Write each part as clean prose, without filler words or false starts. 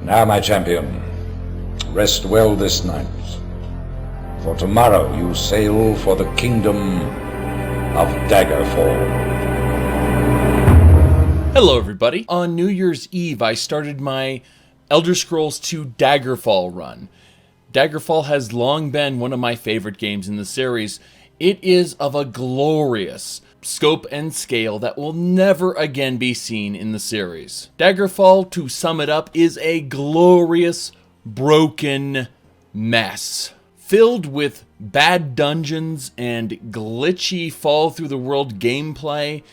Now, my champion, rest well this night, for tomorrow you sail for the kingdom of Daggerfall. Hello everybody. On New Year's Eve, I started my Elder Scrolls II Daggerfall run. Daggerfall has long been one of my favorite games in the series. It is of a glorious scope and scale that will never again be seen in the series. Daggerfall, to sum it up, is a glorious, broken mess. Filled with bad dungeons and glitchy fall-through-the-world gameplay,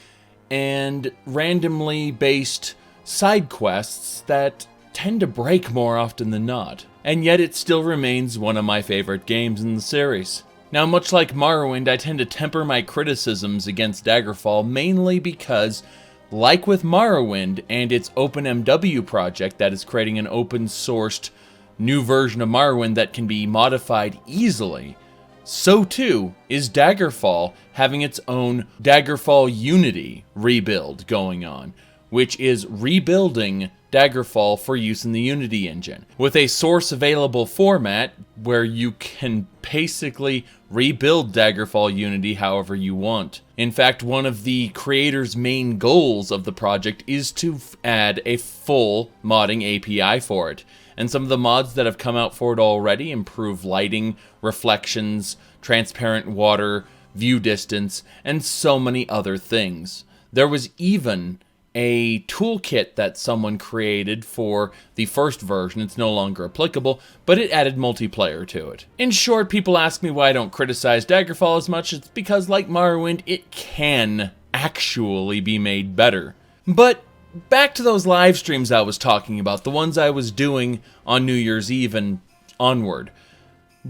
and randomly based side quests that tend to break more often than not. And yet it still remains one of my favorite games in the series. Now, much like Morrowind, I tend to temper my criticisms against Daggerfall mainly because, like with Morrowind and its OpenMW project that is creating an open-sourced new version of Morrowind that can be modified easily, so too is Daggerfall having its own Daggerfall Unity rebuild going on, which is rebuilding Daggerfall for use in the Unity engine, with a source available format where you can basically rebuild Daggerfall Unity however you want. In fact, one of the creator's main goals of the project is to add a full modding API for it. And some of the mods that have come out for it already improve lighting, reflections, transparent water, view distance, and so many other things. There was even a toolkit that someone created for the first version. It's no longer applicable, but it added multiplayer to it. In short, people ask me why I don't criticize Daggerfall as much. It's because, like Morrowind, it can actually be made better. But back to those live streams I was talking about, the ones I was doing on New Year's Eve and onward.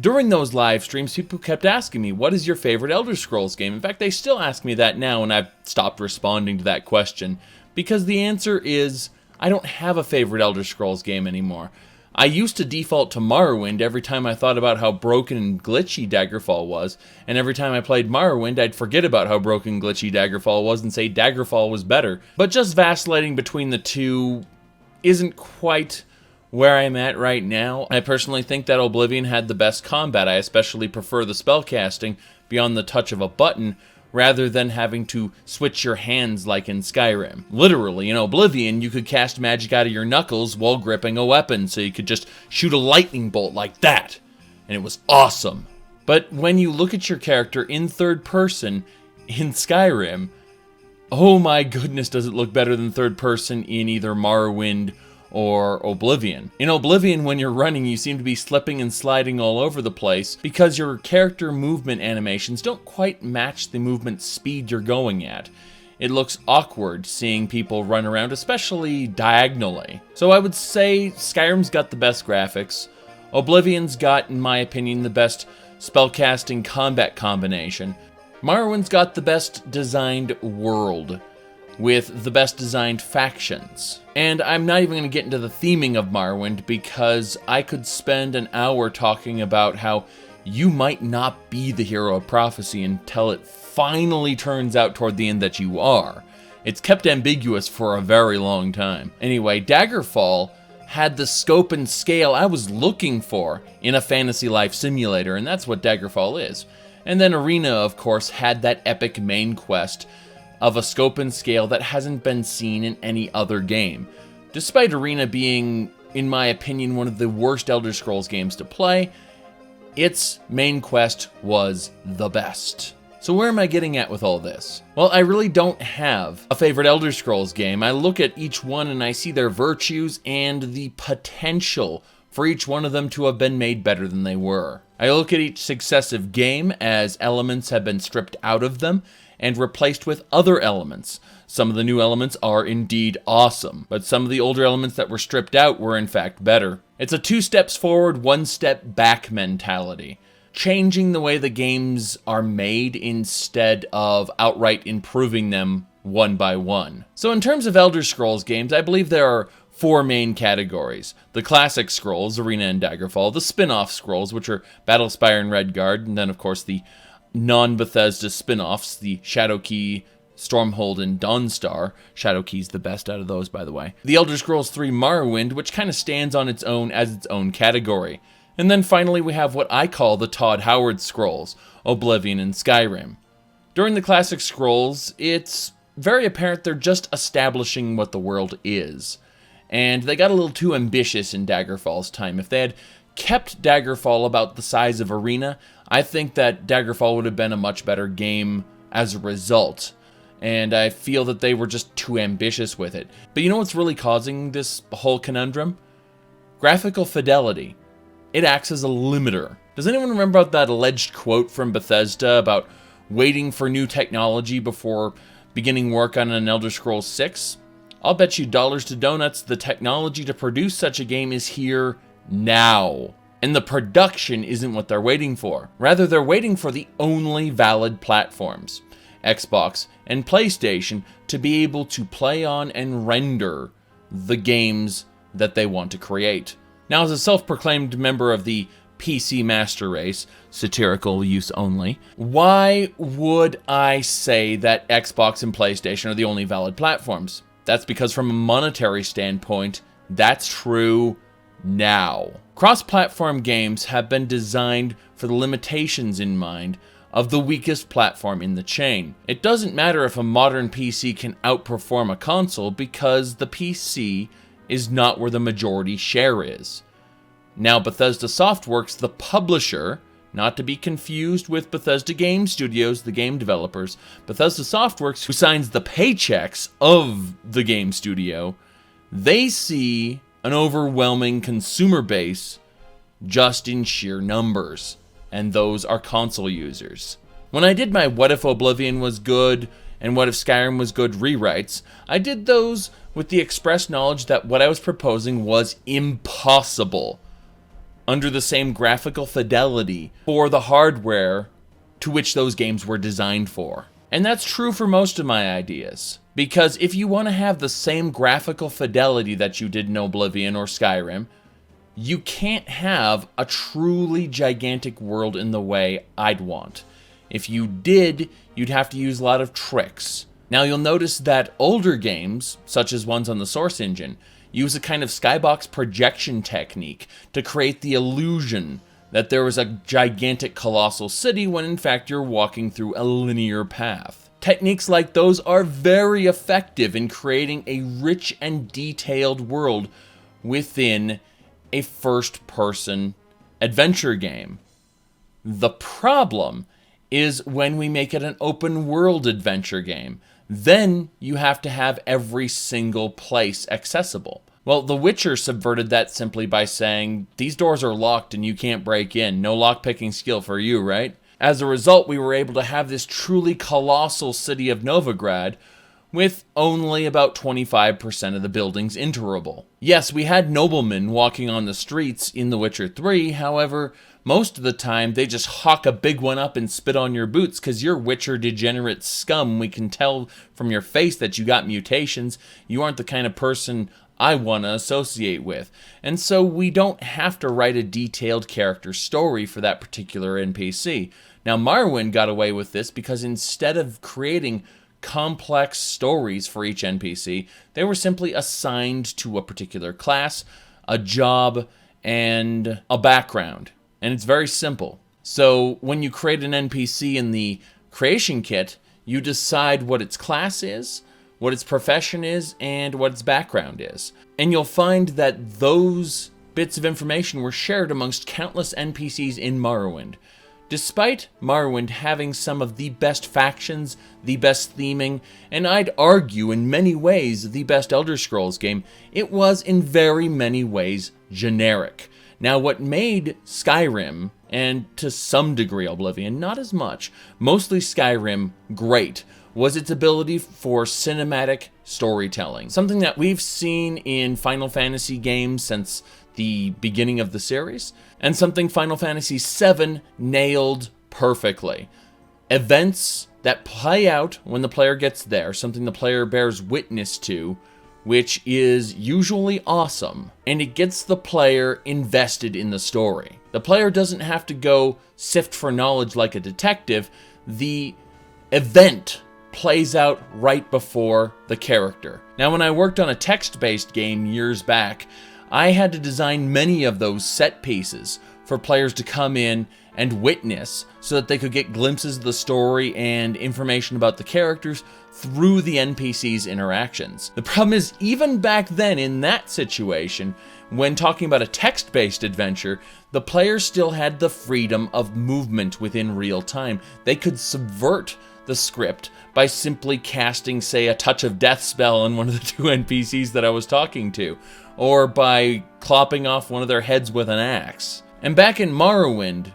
During those live streams, people kept asking me, what is your favorite Elder Scrolls game? In fact, they still ask me that now, and I've stopped responding to that question, because the answer is, I don't have a favorite Elder Scrolls game anymore. I used to default to Morrowind every time I thought about how broken and glitchy Daggerfall was, and every time I played Morrowind, I'd forget about how broken and glitchy Daggerfall was and say Daggerfall was better. But just vacillating between the two isn't quite where I'm at right now. I personally think that Oblivion had the best combat. I especially prefer the spellcasting beyond the touch of a button, rather than having to switch your hands like in Skyrim. Literally, in Oblivion, you could cast magic out of your knuckles while gripping a weapon, so you could just shoot a lightning bolt like that, and it was awesome. But when you look at your character in third person in Skyrim, oh my goodness, does it look better than third person in either Morrowind or Oblivion. In Oblivion, when you're running, you seem to be slipping and sliding all over the place because your character movement animations don't quite match the movement speed you're going at. It looks awkward seeing people run around, especially diagonally. So I would say Skyrim's got the best graphics. Oblivion's got, in my opinion, the best spellcasting combat combination. Morrowind's got the best designed world, with the best designed factions. And I'm not even going to get into the theming of Morrowind because I could spend an hour talking about how you might not be the hero of prophecy until it finally turns out toward the end that you are. It's kept ambiguous for a very long time. Anyway, Daggerfall had the scope and scale I was looking for in a fantasy life simulator, and that's what Daggerfall is. And then Arena, of course, had that epic main quest of a scope and scale that hasn't been seen in any other game. Despite Arena being, in my opinion, one of the worst Elder Scrolls games to play, its main quest was the best. So where am I getting at with all this? Well, I really don't have a favorite Elder Scrolls game. I look at each one and I see their virtues and the potential for each one of them to have been made better than they were. I look at each successive game as elements have been stripped out of them and replaced with other elements. Some of the new elements are indeed awesome, but some of the older elements that were stripped out were in fact better. It's a 2 steps forward, 1 step back mentality, changing the way the games are made instead of outright improving them one by one. So in terms of Elder Scrolls games, I believe there are 4 main categories. The classic scrolls, Arena and Daggerfall, the spin-off scrolls, which are Battlespire and Redguard, and then of course the non-Bethesda spin-offs, the Shadowkey, Stormhold and Dawnstar. Shadowkey's the best out of those, by the way. The Elder Scrolls 3 Morrowind, which kind of stands on its own as its own category. And then finally we have what I call the Todd Howard Scrolls, Oblivion and Skyrim. During the classic scrolls, it's very apparent they're just establishing what the world is. And they got a little too ambitious in Daggerfall's time. If they had kept Daggerfall about the size of Arena, I think that Daggerfall would have been a much better game as a result. And I feel that they were just too ambitious with it. But you know what's really causing this whole conundrum? Graphical fidelity. It acts as a limiter. Does anyone remember that alleged quote from Bethesda about waiting for new technology before beginning work on an Elder Scrolls 6? I'll bet you dollars to donuts the technology to produce such a game is here now. And the production isn't what they're waiting for. Rather, they're waiting for the only valid platforms, Xbox and PlayStation, to be able to play on and render the games that they want to create. Now, as a self-proclaimed member of the PC master race, satirical use only, why would I say that Xbox and PlayStation are the only valid platforms? That's because from a monetary standpoint, that's true now. Cross-platform games have been designed for the limitations in mind of the weakest platform in the chain. It doesn't matter if a modern PC can outperform a console because the PC is not where the majority share is. Now, Bethesda Softworks, the publisher, not to be confused with Bethesda Game Studios, the game developers, Bethesda Softworks, who signs the paychecks of the game studio, they see an overwhelming consumer base just in sheer numbers, and those are console users. When I did my What If Oblivion Was Good and What If Skyrim Was Good rewrites, I did those with the express knowledge that what I was proposing was impossible under the same graphical fidelity for the hardware to which those games were designed for. And that's true for most of my ideas. Because if you want to have the same graphical fidelity that you did in Oblivion or Skyrim, you can't have a truly gigantic world in the way I'd want. If you did, you'd have to use a lot of tricks. Now you'll notice that older games, such as ones on the Source engine, use a kind of Skybox Projection technique to create the illusion that there was a gigantic colossal city when in fact you're walking through a linear path. Techniques like those are very effective in creating a rich and detailed world within a first-person adventure game. The problem is when we make it an open-world adventure game. Then you have to have every single place accessible. Well, The Witcher subverted that simply by saying, these doors are locked and you can't break in. No lockpicking skill for you, right? As a result, we were able to have this truly colossal city of Novigrad with only about 25% of the buildings interable. Yes, we had noblemen walking on the streets in The Witcher 3, however, most of the time they just hawk a big one up and spit on your boots because you're Witcher degenerate scum. We can tell from your face that you got mutations. You aren't the kind of person I want to associate with. And so we don't have to write a detailed character story for that particular NPC. Now, Morrowind got away with this because instead of creating complex stories for each NPC, they were simply assigned to a particular class, a job, and a background. And it's very simple. So when you create an NPC in the creation kit, you decide what its class is, what its profession is, and what its background is. And you'll find that those bits of information were shared amongst countless NPCs in Morrowind. Despite Morrowind having some of the best factions, the best theming, and I'd argue in many ways the best Elder Scrolls game, it was in very many ways generic. Now, what made Skyrim, and to some degree Oblivion, not as much, mostly Skyrim, great, was its ability for cinematic storytelling. Something that we've seen in Final Fantasy games since the beginning of the series, and something Final Fantasy VII nailed perfectly. Events that play out when the player gets there, something the player bears witness to, which is usually awesome, and it gets the player invested in the story. The player doesn't have to go sift for knowledge like a detective. The event plays out right before the character. Now, when I worked on a text-based game years back, I had to design many of those set pieces for players to come in and witness so that they could get glimpses of the story and information about the characters through the NPC's interactions. The problem is, even back then in that situation, when talking about a text-based adventure, the players still had the freedom of movement within real time. They could subvert the script by simply casting, say, a touch of death spell on one of the two NPCs that I was talking to, or by clopping off one of their heads with an axe. And back in Morrowind,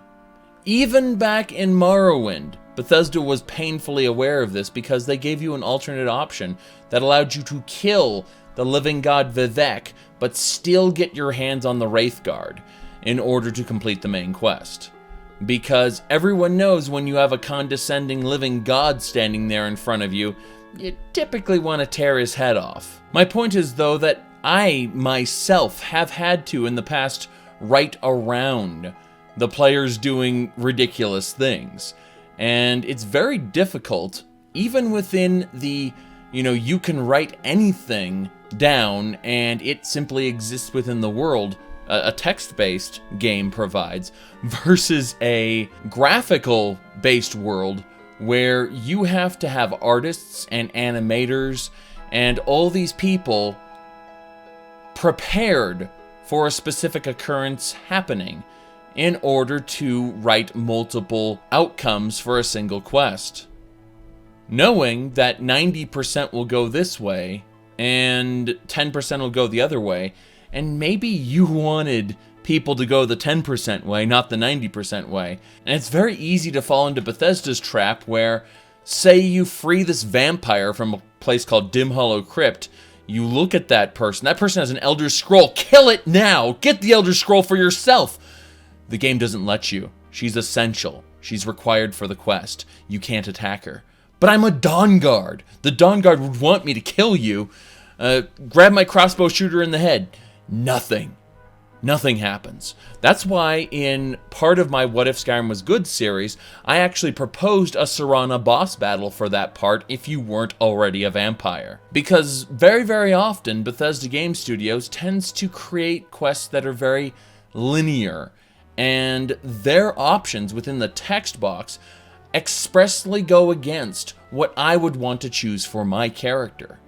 even back in Morrowind, Bethesda was painfully aware of this because they gave you an alternate option that allowed you to kill the living god Vivek, but still get your hands on the Wraithguard in order to complete the main quest. Because everyone knows when you have a condescending living god standing there in front of you, you typically want to tear his head off. My point is, though, that I myself have had to, in the past, write around the players doing ridiculous things. And it's very difficult, even within the, you can write anything down and it simply exists within the world a text-based game provides, versus a graphical-based world where you have to have artists and animators and all these people prepared for a specific occurrence happening in order to write multiple outcomes for a single quest. Knowing that 90% will go this way and 10% will go the other way, and maybe you wanted people to go the 10% way, not the 90% way. And it's very easy to fall into Bethesda's trap where, say you free this vampire from a place called Dim Hollow Crypt, you look at that person has an Elder Scroll, kill it now! Get the Elder Scroll for yourself! The game doesn't let you. She's essential. She's required for the quest. You can't attack her. But I'm a Dawn Guard. The Dawn Guard would want me to kill you. Grab my crossbow, shoot her in the head. Nothing. Nothing happens. That's why in part of my What If Skyrim Was Good series, I actually proposed a Serana boss battle for that part if you weren't already a vampire. Because very, very often, Bethesda Game Studios tends to create quests that are very linear, and their options within the text box expressly go against what I would want to choose for my character.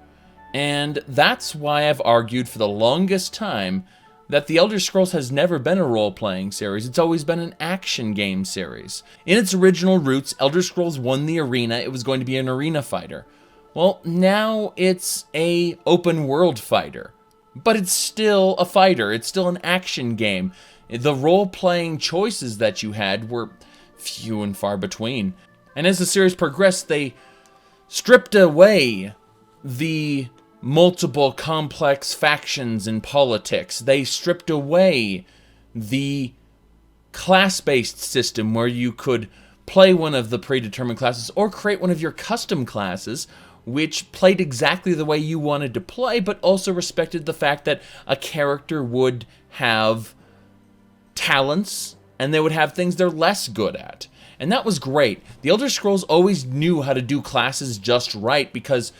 And that's why I've argued for the longest time that the Elder Scrolls has never been a role-playing series. It's always been an action game series. In its original roots, Elder Scrolls won the arena. It was going to be an arena fighter. Well, now it's a open-world fighter. But it's still a fighter. It's still an action game. The role-playing choices that you had were few and far between. And as the series progressed, they stripped away the multiple complex factions in politics. They stripped away the class-based system where you could play one of the predetermined classes or create one of your custom classes, which played exactly the way you wanted to play, but also respected the fact that a character would have talents and they would have things they're less good at. And that was great. The Elder Scrolls always knew how to do classes just right because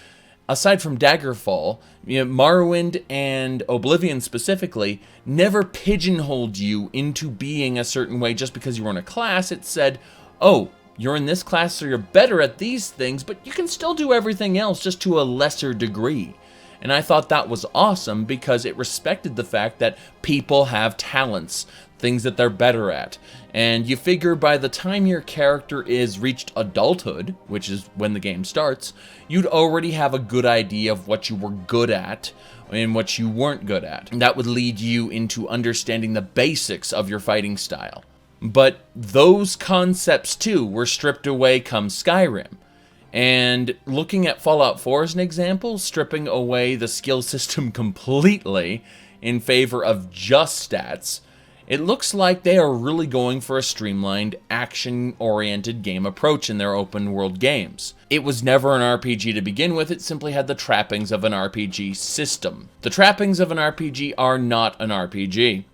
aside from Daggerfall, Morrowind and Oblivion specifically never pigeonholed you into being a certain way just because you were in a class. It said, oh, you're in this class, so you're better at these things, but you can still do everything else just to a lesser degree. And I thought that was awesome because it respected the fact that people have talents, things that they're better at. And you figure by the time your character is reached adulthood, which is when the game starts, you'd already have a good idea of what you were good at and what you weren't good at. And that would lead you into understanding the basics of your fighting style. But those concepts too were stripped away come Skyrim. And looking at Fallout 4 as an example, stripping away the skill system completely in favor of just stats, it looks like they are really going for a streamlined, action-oriented game approach in their open-world games. It was never an RPG to begin with, it simply had the trappings of an RPG system. The trappings of an RPG are not an RPG.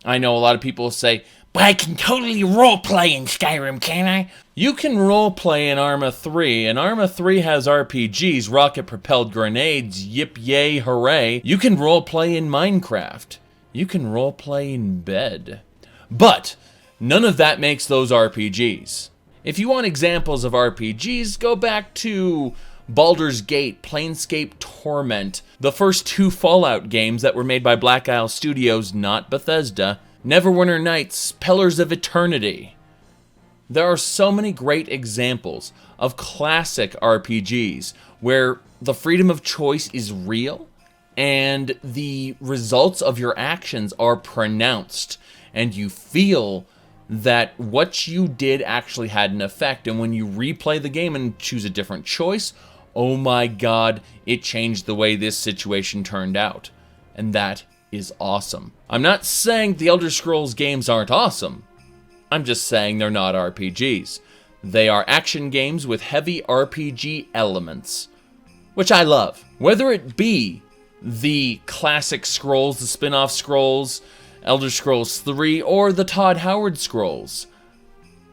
I know a lot of people say, But I can totally roleplay in Skyrim, can I? You can roleplay in Arma 3, and Arma 3 has RPGs, rocket-propelled grenades, yip yay hooray. You can roleplay in Minecraft. You can roleplay in bed. But none of that makes those RPGs. If you want examples of RPGs, go back to Baldur's Gate, Planescape Torment, the first 2 Fallout games that were made by Black Isle Studios, not Bethesda, Neverwinter Nights, Pillars of Eternity. There are so many great examples of classic RPGs where the freedom of choice is real and the results of your actions are pronounced, and you feel that what you did actually had an effect, and when you replay the game and choose a different choice, oh my god, it changed the way this situation turned out. And that is awesome. I'm not saying the Elder Scrolls games aren't awesome. I'm just saying they're not RPGs. They are action games with heavy RPG elements, which I love. Whether it be the classic Scrolls, the spin-off Scrolls, Elder Scrolls 3, or the Todd Howard Scrolls,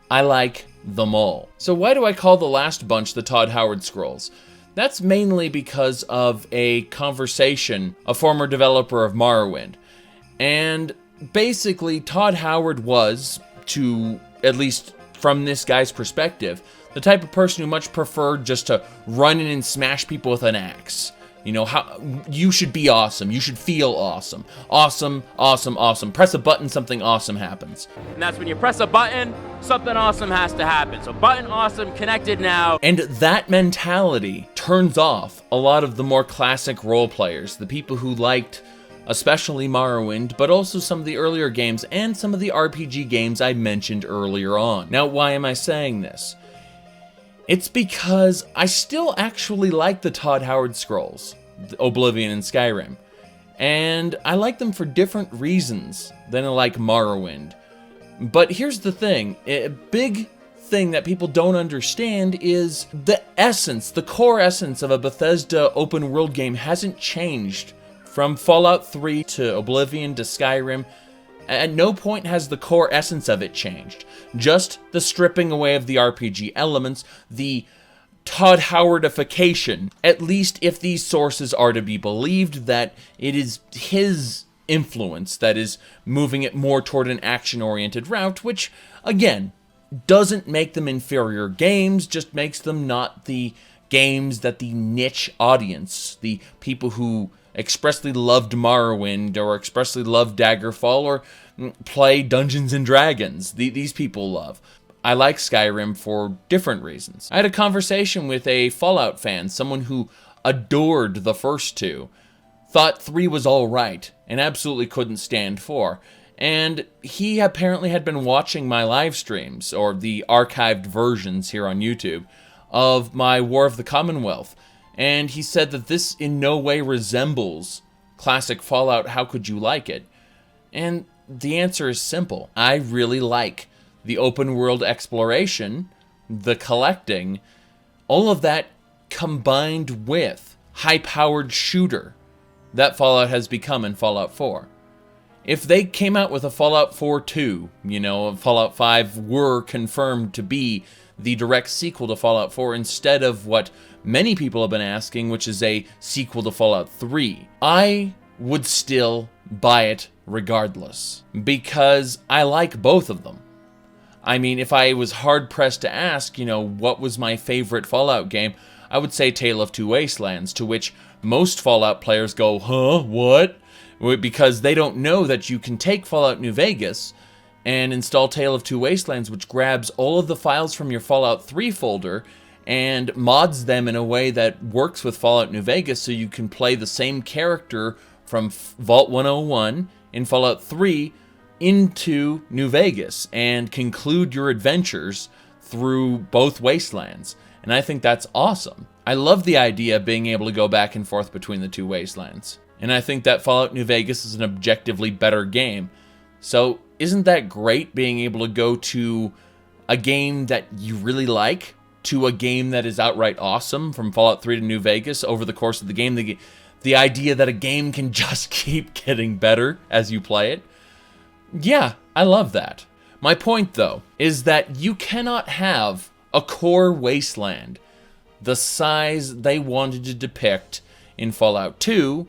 I like them all. So why do I call the last bunch the Todd Howard Scrolls? That's mainly because of a conversation, a former developer of Morrowind. And basically, Todd Howard was, to at least from this guy's perspective, the type of person who much preferred just to run in and smash people with an axe. You know, how you should be awesome. You should feel awesome. Awesome, awesome, awesome. Press a button, something awesome happens. And that's when you press a button, something awesome has to happen. So button awesome, connected now. And that mentality turns off a lot of the more classic role players, the people who liked especially Morrowind, but also some of the earlier games and some of the RPG games I mentioned earlier on. Now, why am I saying this? It's because I still actually like the Todd Howard Scrolls, Oblivion and Skyrim. And I like them for different reasons than I like Morrowind. But here's the thing, a big thing that people don't understand is the essence, the core essence of a Bethesda open world game hasn't changed from Fallout 3 to Oblivion to Skyrim. At no point has the core essence of it changed. Just the stripping away of the RPG elements, the Todd Howardification, at least if these sources are to be believed, that it is his influence that is moving it more toward an action-oriented route, which, again, doesn't make them inferior games, just makes them not the games that the niche audience, the people who expressly loved Morrowind or expressly loved Daggerfall or play Dungeons and Dragons, these people love. I like Skyrim for different reasons. I had a conversation with a Fallout fan, someone who adored the first 2, thought 3 was alright, and absolutely couldn't stand 4. And he apparently had been watching my live streams, or the archived versions here on YouTube, of my War of the Commonwealth. And he said that this in no way resembles classic Fallout. How could you like it? And the answer is simple. I really like the open world exploration, the collecting, all of that combined with high-powered shooter that Fallout has become in Fallout 4. If they came out with a Fallout 4 2, you know, Fallout 5 were confirmed to be the direct sequel to Fallout 4 instead of what many people have been asking, which is a sequel to Fallout 3, I would still buy it regardless, because I like both of them. I mean, if I was hard-pressed to ask, you know, what was my favorite Fallout game, I would say Tale of Two Wastelands, to which most Fallout players go, huh, what? Because they don't know that you can take Fallout New Vegas and install Tale of Two Wastelands, which grabs all of the files from your Fallout 3 folder and mods them in a way that works with Fallout New Vegas, so you can play the same character from Vault 101 in Fallout 3 into New Vegas and conclude your adventures through both wastelands. And I think that's awesome. I love the idea of being able to go back and forth between the two wastelands. And I think that Fallout New Vegas is an objectively better game. So isn't that great, being able to go to a game that you really like to a game that is outright awesome, from Fallout 3 to New Vegas over the course of the game? The idea that a game can just keep getting better as you play it. Yeah, I love that. My point, though, is that you cannot have a core wasteland the size they wanted to depict in Fallout 2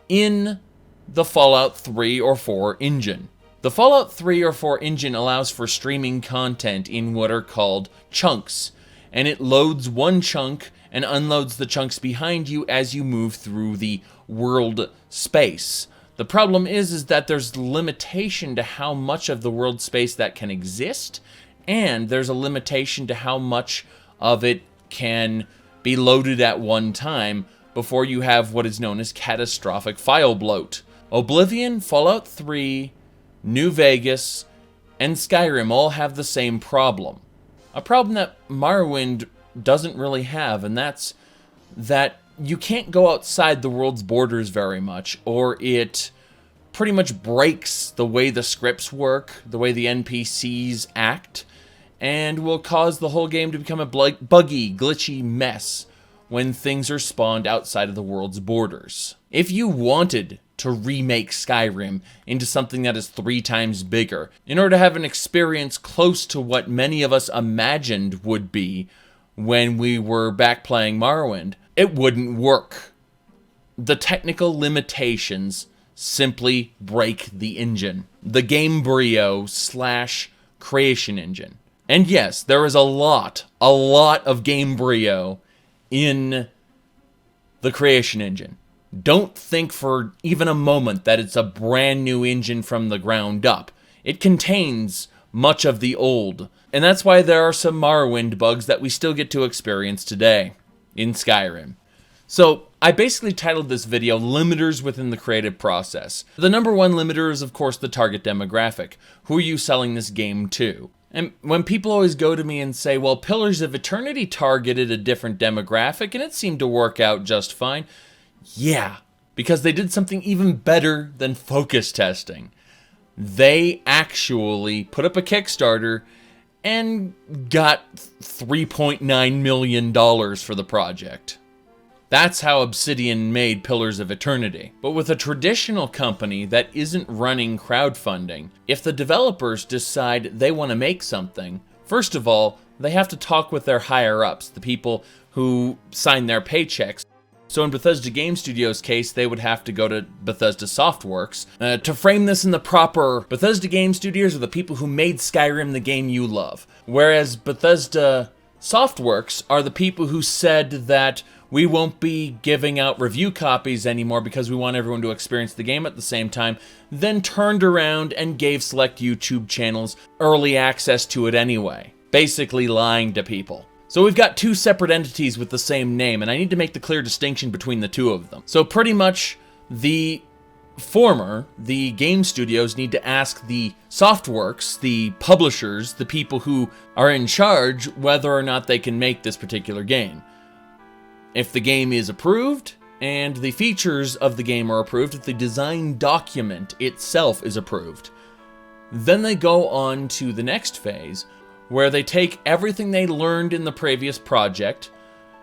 in the Fallout 3 or 4 engine. The Fallout 3 or 4 engine allows for streaming content in what are called chunks, and it loads one chunk and unloads the chunks behind you as you move through the world space. The problem is that there's limitation to how much of the world space that can exist, and there's a limitation to how much of it can be loaded at one time before you have what is known as catastrophic file bloat. Oblivion, Fallout 3, New Vegas, and Skyrim all have the same problem. A problem that Morrowind doesn't really have, and that's that you can't go outside the world's borders very much, or it pretty much breaks the way the scripts work, the way the NPCs act, and will cause the whole game to become a buggy, glitchy mess when things are spawned outside of the world's borders. If you wanted to remake Skyrim into something that is 3 times bigger, in order to have an experience close to what many of us imagined would be when we were back playing Morrowind, it wouldn't work. The technical limitations simply break the engine. The Gamebryo/creation engine. And yes, there is a lot of Gamebryo in the creation engine. Don't think for even a moment that it's a brand new engine from the ground up. It contains much of the old, and that's why there are some Morrowind bugs that we still get to experience today in Skyrim. So, I basically titled this video Limiters Within the Creative Process. The number one limiter is, of course, the target demographic. Who are you selling this game to? And when people always go to me and say, well, Pillars of Eternity targeted a different demographic and it seemed to work out just fine. Yeah, because they did something even better than focus testing. They actually put up a Kickstarter and got $3.9 million for the project. That's how Obsidian made Pillars of Eternity. But with a traditional company that isn't running crowdfunding, if the developers decide they want to make something, first of all, they have to talk with their higher-ups, the people who sign their paychecks. So in Bethesda Game Studios' case, they would have to go to Bethesda Softworks. To frame this in the proper, Bethesda Game Studios are the people who made Skyrim the game you love. Whereas Bethesda Softworks are the people who said that we won't be giving out review copies anymore because we want everyone to experience the game at the same time, then turned around and gave select YouTube channels early access to it anyway. Basically lying to people. So we've got 2 separate entities with the same name, and I need to make the clear distinction between the 2 of them. So pretty much the former, the game studios, need to ask the Softworks, the publishers, the people who are in charge, whether or not they can make this particular game. If the game is approved, and the features of the game are approved, if the design document itself is approved, then they go on to the next phase, where they take everything they learned in the previous project,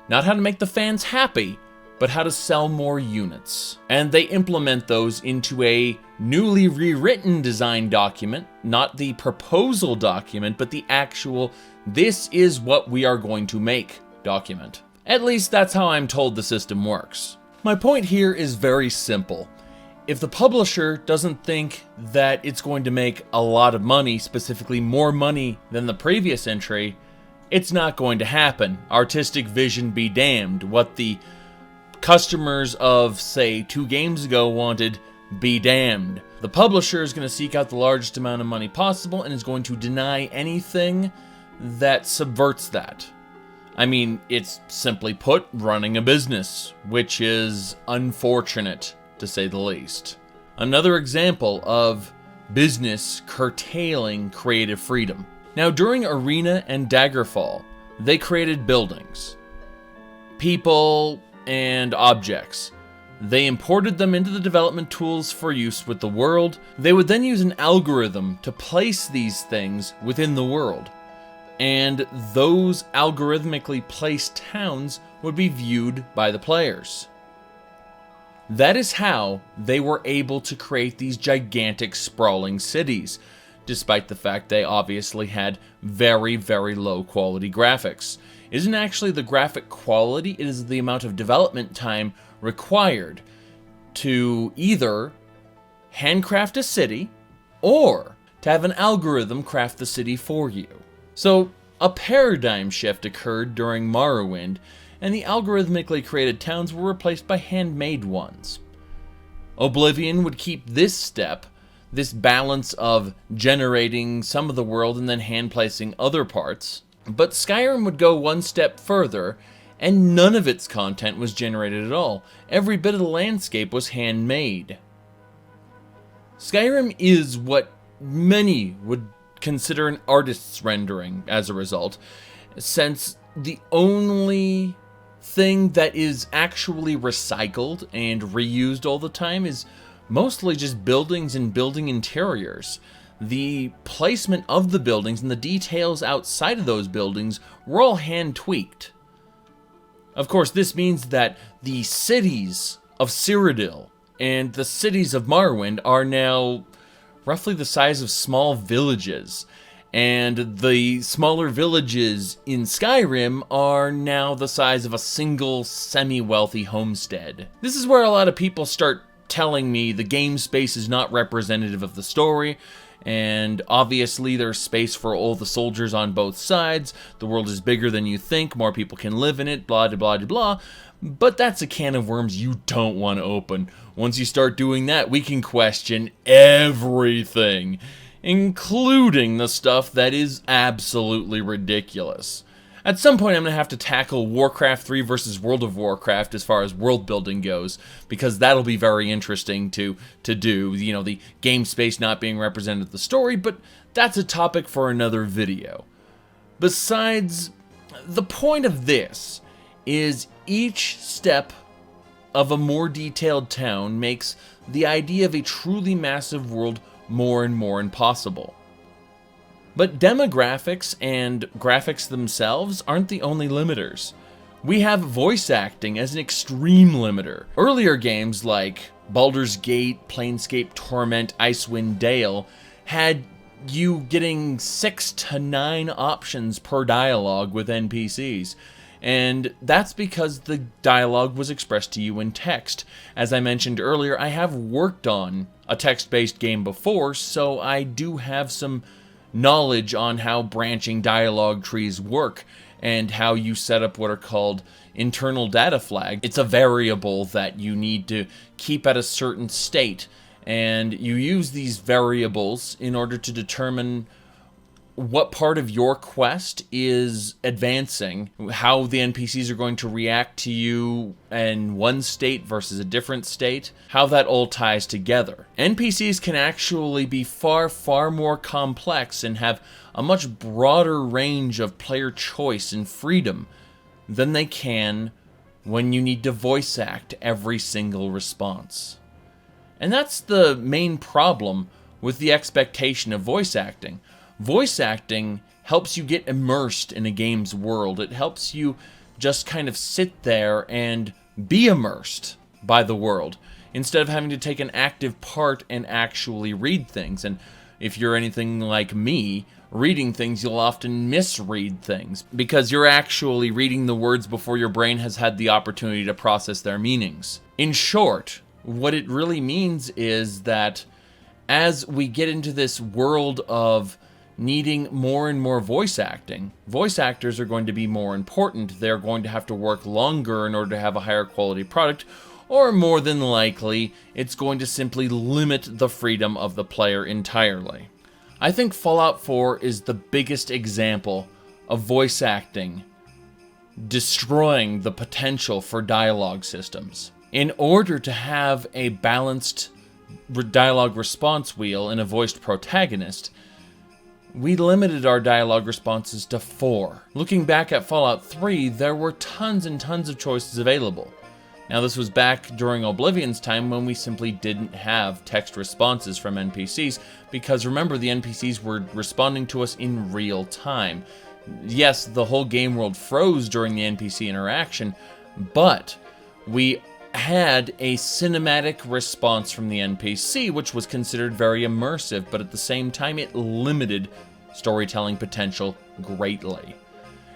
not how to make the fans happy, but how to sell more units. And they implement those into a newly rewritten design document, not the proposal document, but the actual, this is what we are going to make document. At least that's how I'm told the system works. My point here is very simple. If the publisher doesn't think that it's going to make a lot of money, specifically more money than the previous entry, it's not going to happen. Artistic vision be damned. What the customers of, say, 2 games ago wanted, be damned. The publisher is going to seek out the largest amount of money possible and is going to deny anything that subverts that. I mean, it's simply put, running a business, which is unfortunate, to say the least. Another example of business curtailing creative freedom. Now, during Arena and Daggerfall, they created buildings, people, and objects. They imported them into the development tools for use with the world. They would then use an algorithm to place these things within the world. And those algorithmically placed towns would be viewed by the players. That is how they were able to create these gigantic sprawling cities. despite the fact they obviously had very, very low quality graphics. It isn't actually the graphic quality, it is the amount of development time required to either handcraft a city or to have an algorithm craft the city for you. So a paradigm shift occurred during Morrowind, and the algorithmically created towns were replaced by handmade ones. Oblivion would keep this step, this balance of generating some of the world and then hand placing other parts, but Skyrim would go one step further, and none of its content was generated at all. Every bit of the landscape was handmade. Skyrim is what many would consider an artist's rendering as a result, since the only thing that is actually recycled and reused all the time is mostly just buildings and building interiors. The placement of the buildings and the details outside of those buildings were all hand tweaked. Of course, this means that the cities of Cyrodiil and the cities of Morrowind are now roughly the size of small villages, and the smaller villages in Skyrim are now the size of a single semi-wealthy homestead. This is where a lot of people start telling me the game space is not representative of the story, and obviously there's space for all the soldiers on both sides, the world is bigger than you think, more people can live in it, blah blah blah blah, but that's a can of worms you don't want to open. Once you start doing that, we can question everything, including the stuff that is absolutely ridiculous. At some point, I'm going to have to tackle Warcraft 3 versus World of Warcraft as far as world building goes, because that'll be very interesting to do, you know, the game space not being represented in the story, but that's a topic for another video. Besides, the point of this is each step of a more detailed town makes the idea of a truly massive world more and more impossible. But demographics and graphics themselves aren't the only limiters. We have voice acting as an extreme limiter. Earlier games like Baldur's Gate, Planescape Torment, Icewind Dale had you getting 6 to 9 options per dialogue with NPCs. And that's because the dialogue was expressed to you in text. As I mentioned earlier, I have worked on a text-based game before, so I do have some knowledge on how branching dialogue trees work and how you set up what are called internal data flags. It's a variable that you need to keep at a certain state, and you use these variables in order to determine what part of your quest is advancing, how the NPCs are going to react to you in one state versus a different state, how that all ties together. NPCs can actually be far, far more complex and have a much broader range of player choice and freedom than they can when you need to voice act every single response. And that's the main problem with the expectation of voice acting. Voice acting helps you get immersed in a game's world. It helps you just kind of sit there and be immersed by the world instead of having to take an active part and actually read things. And if you're anything like me, reading things, you'll often misread things because you're actually reading the words before your brain has had the opportunity to process their meanings. In short, what it really means is that as we get into this world of needing more and more voice acting, voice actors are going to be more important. They're going to have to work longer in order to have a higher quality product, or more than likely, it's going to simply limit the freedom of the player entirely. I think Fallout 4 is the biggest example of voice acting destroying the potential for dialogue systems. In order to have a balanced dialogue response wheel and a voiced protagonist, we limited our dialogue responses to 4. Looking back at Fallout 3, there were tons and tons of choices available. Now this was back during Oblivion's time when we simply didn't have text responses from NPCs, because remember, the NPCs were responding to us in real time. Yes, the whole game world froze during the NPC interaction, but we had a cinematic response from the NPC, which was considered very immersive, but at the same time it limited storytelling potential greatly.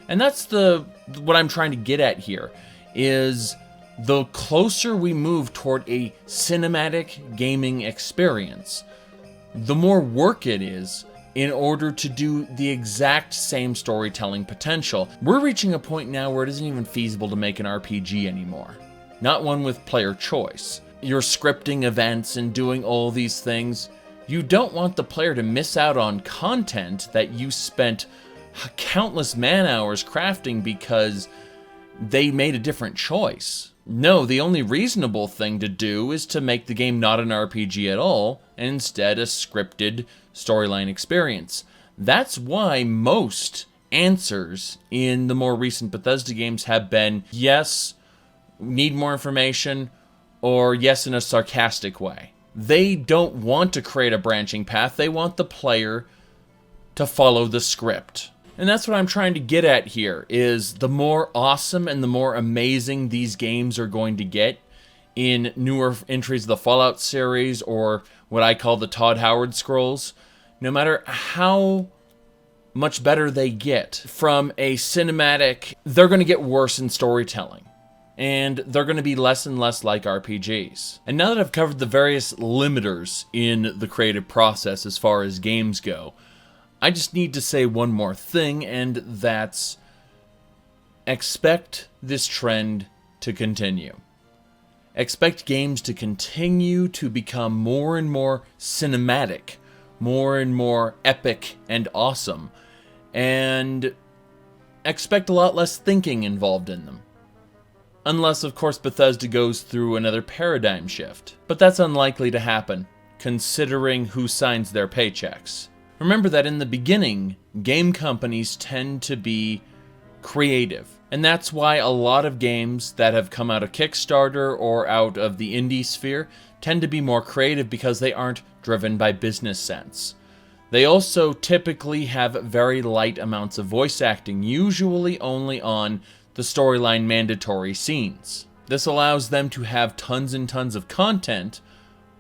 And that's what I'm trying to get at here, is the closer we move toward a cinematic gaming experience, the more work it is in order to do the exact same storytelling potential. We're reaching a point now where it isn't even feasible to make an RPG anymore. Not one with player choice. You're scripting events and doing all these things. You don't want the player to miss out on content that you spent countless man-hours crafting because they made a different choice. No, the only reasonable thing to do is to make the game not an RPG at all, and instead a scripted storyline experience. That's why most answers in the more recent Bethesda games have been yes, need more information, or yes in a sarcastic way. They don't want to create a branching path, they want the player to follow the script. And that's what I'm trying to get at here, is the more awesome and the more amazing these games are going to get in newer entries of the Fallout series, or what I call the Todd Howard scrolls, no matter how much better they get from a cinematic, they're going to get worse in storytelling. And they're going to be less and less like RPGs. And now that I've covered the various limiters in the creative process as far as games go, I just need to say one more thing, and that's expect this trend to continue. Expect games to continue to become more and more cinematic, more and more epic and awesome, and expect a lot less thinking involved in them. Unless, of course, Bethesda goes through another paradigm shift. But that's unlikely to happen, considering who signs their paychecks. Remember that in the beginning, game companies tend to be creative. And that's why a lot of games that have come out of Kickstarter or out of the indie sphere tend to be more creative because they aren't driven by business sense. They also typically have very light amounts of voice acting, usually only on the storyline mandatory scenes. This allows them to have tons and tons of content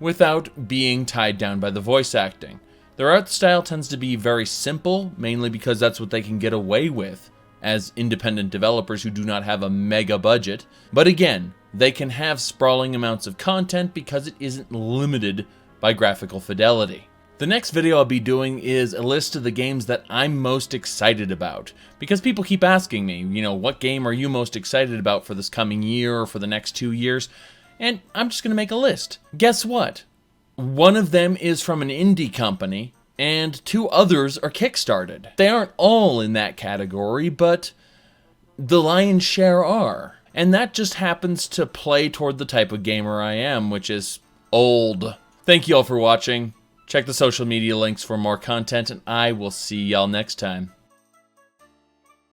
without being tied down by the voice acting. Their art style tends to be very simple, mainly because that's what they can get away with as independent developers who do not have a mega budget. But again, they can have sprawling amounts of content because it isn't limited by graphical fidelity. The next video I'll be doing is a list of the games that I'm most excited about. Because people keep asking me, what game are you most excited about for this coming year or for the next 2 years? And I'm just going to make a list. Guess what? One of them is from an indie company, and 2 others are kickstarted. They aren't all in that category, but the lion's share are. And that just happens to play toward the type of gamer I am, which is old. Thank you all for watching. Check the social media links for more content, and I will see y'all next time.